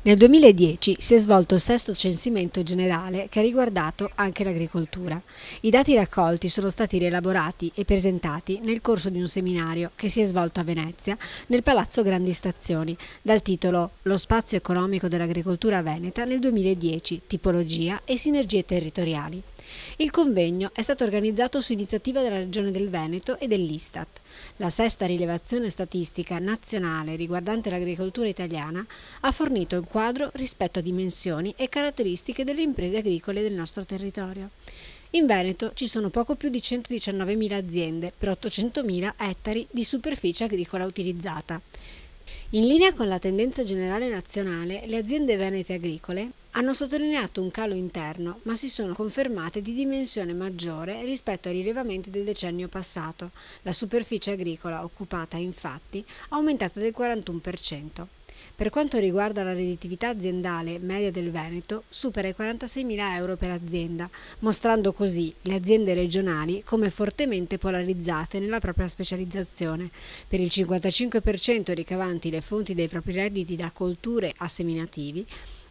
Nel 2010 si è svolto il sesto censimento generale che ha riguardato anche l'agricoltura. I dati raccolti sono stati rielaborati e presentati nel corso di un seminario che si è svolto a Venezia, nel Palazzo Grandi Stazioni, dal titolo Lo spazio economico dell'agricoltura veneta nel 2010, tipologia e sinergie territoriali. Il convegno è stato organizzato su iniziativa della Regione del Veneto e dell'Istat. La sesta rilevazione statistica nazionale riguardante l'agricoltura italiana ha fornito un quadro rispetto a dimensioni e caratteristiche delle imprese agricole del nostro territorio. In Veneto ci sono poco più di 119.000 aziende per 800.000 ettari di superficie agricola utilizzata. In linea con la tendenza generale nazionale, le aziende venete agricole hanno sottolineato un calo interno, ma si sono confermate di dimensione maggiore rispetto ai rilevamenti del decennio passato. La superficie agricola occupata, infatti, è aumentata del 41%. Per quanto riguarda la redditività aziendale media del Veneto, supera i 46.000 euro per azienda, mostrando così le aziende regionali come fortemente polarizzate nella propria specializzazione. Per il 55% ricavanti le fonti dei propri redditi da colture a seminativi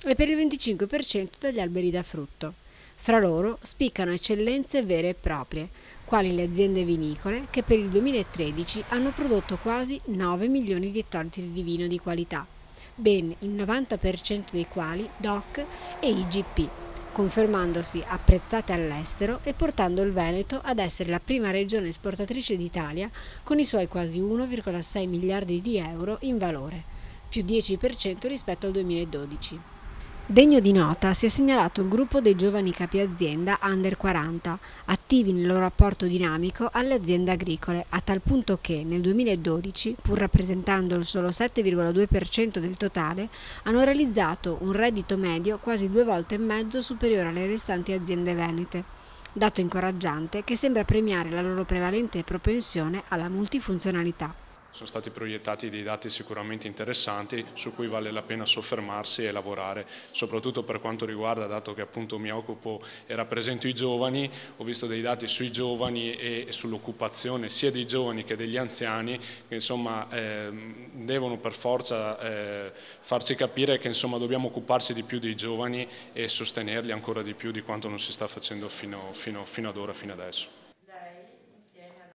e per il 25% dagli alberi da frutto. Fra loro spiccano eccellenze vere e proprie, quali le aziende vinicole che per il 2013 hanno prodotto quasi 9 milioni di ettolitri di vino di qualità, ben il 90% dei quali DOC e IGP, confermandosi apprezzate all'estero e portando il Veneto ad essere la prima regione esportatrice d'Italia con i suoi quasi 1,6 miliardi di euro in valore, più 10% rispetto al 2012. Degno di nota si è segnalato il gruppo dei giovani capi azienda under 40, attivi nel loro apporto dinamico alle aziende agricole, a tal punto che nel 2012, pur rappresentando il solo 7,2% del totale, hanno realizzato un reddito medio quasi 2,5 volte superiore alle restanti aziende venete. Dato incoraggiante che sembra premiare la loro prevalente propensione alla multifunzionalità. Sono stati proiettati dei dati sicuramente interessanti su cui vale la pena soffermarsi e lavorare, soprattutto per quanto riguarda, dato che appunto mi occupo e rappresento i giovani, ho visto dei dati sui giovani e sull'occupazione sia dei giovani che degli anziani che insomma devono per forza farci capire che insomma dobbiamo occuparsi di più dei giovani e sostenerli ancora di più di quanto non si sta facendo fino ad ora, fino adesso.